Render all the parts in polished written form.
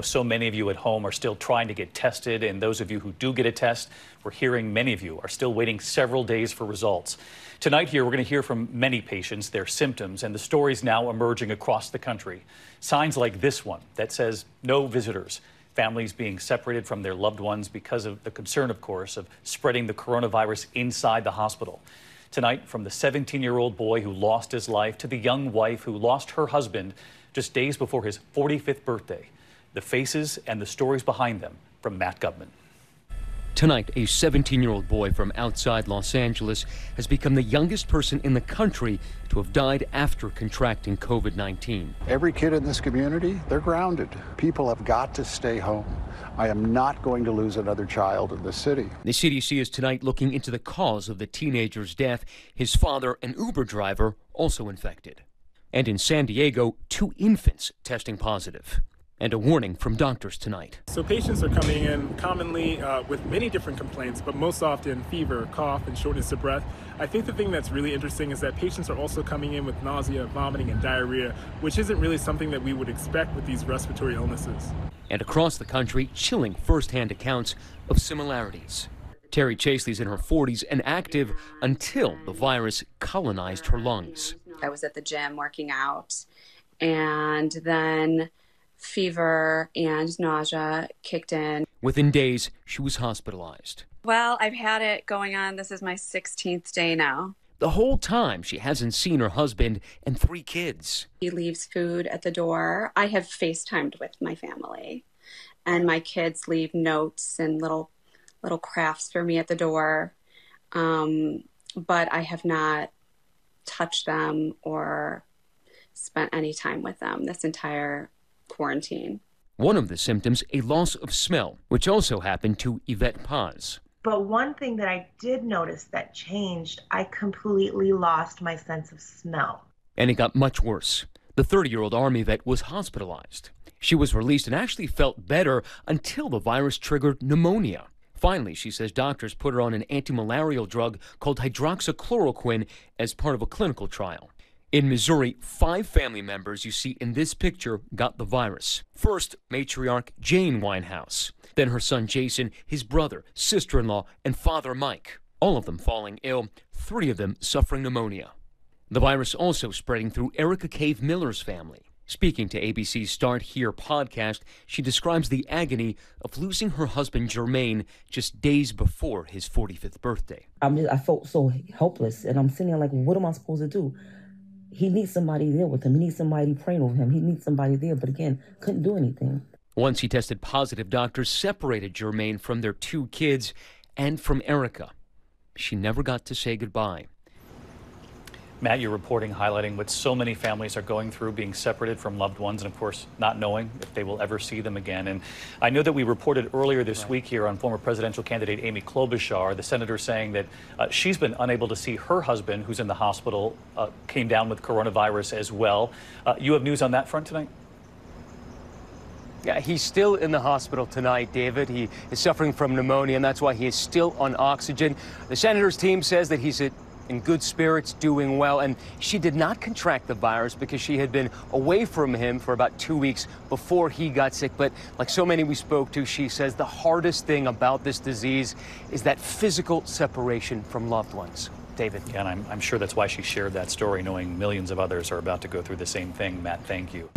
So many of you at home are still trying to get tested, and those of you who do get a test, we're hearing many of you are still waiting several days for results. Tonight here, we're going to hear from many patients, their symptoms, and the stories now emerging across the country. Signs like this one that says no visitors, families being separated from their loved ones because of the concern, of course, of spreading the coronavirus inside the hospital. Tonight, from the 17-year-old boy who lost his life to the young wife who lost her husband just days before his 45th birthday. The faces and the stories behind them from Matt Gubman. Tonight, a 17-year-old boy from outside Los Angeles has become the youngest person in the country to have died after contracting COVID-19. Every kid in this community, they're grounded. People have got to stay home. I am not going to lose another child in this city. The CDC is tonight looking into the cause of the teenager's death. His father, an Uber driver, also infected. And in San Diego, 2 infants testing positive. And a warning from doctors tonight. So patients are coming in commonly with many different complaints, but most often fever, cough, and shortness of breath. I think the thing that's really interesting is that patients are also coming in with nausea, vomiting, and diarrhea, which isn't really something that we would expect with these respiratory illnesses. And across the country, chilling firsthand accounts of similarities. Terry Chaseley's in her 40s and active until the virus colonized her lungs. I was at the gym working out, and then fever and nausea kicked in. Within days, she was hospitalized. Well, I've had it going on. This is my 16th day now. The whole time, she hasn't seen her husband and 3 kids. He leaves food at the door. I have FaceTimed with my family, and my kids leave notes and little crafts for me at the door. But I have not touched them or spent any time with them this entire quarantine. One of the symptoms, a loss of smell, which also happened to Yvette Paz. But one thing that I did notice that changed, I completely lost my sense of smell. And it got much worse. The 30-year-old Army vet was hospitalized. She was released and actually felt better until the virus triggered pneumonia. Finally, she says doctors put her on an anti-malarial drug called hydroxychloroquine as part of a clinical trial. In Missouri, 5 family members you see in this picture got the virus. First, matriarch Jane Winehouse. Then her son Jason, his brother, sister-in-law, and father Mike. All of them falling ill, 3 of them suffering pneumonia. The virus also spreading through Erica Cave Miller's family. Speaking to ABC's Start Here podcast, she describes the agony of losing her husband Jermaine just days before his 45th birthday. I felt so helpless, and I'm sitting there like, what am I supposed to do? He needs somebody there with him. He needs somebody praying over him. He needs somebody there. But again, couldn't do anything. Once he tested positive, doctors separated Jermaine from their 2 kids and from Erica. She never got to say goodbye. Matt, you're reporting highlighting what so many families are going through, being separated from loved ones and, of course, not knowing if they will ever see them again. And I know that we reported earlier this week here on former presidential candidate Amy Klobuchar, the senator, saying that she's been unable to see her husband, who's in the hospital, came down with coronavirus as well. You have news on that front tonight? Yeah, he's still in the hospital tonight, David. He is suffering from pneumonia, and that's why he is still on oxygen. The senator's team says that he's in good spirits, doing well, and she did not contract the virus because she had been away from him for about 2 weeks before he got sick. But like so many we spoke to, she says the hardest thing about this disease is that physical separation from loved ones. David. Yeah, and I'm sure that's why she shared that story, knowing millions of others are about to go through the same thing. Matt, thank you.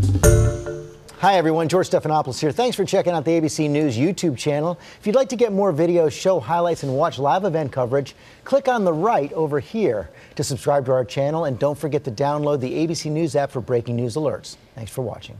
Hi, everyone. George Stephanopoulos here. Thanks for checking out the ABC News YouTube channel. If you'd like to get more videos, show highlights, and watch live event coverage, click on the right over here to subscribe to our channel. And don't forget to download the ABC News app for breaking news alerts. Thanks for watching.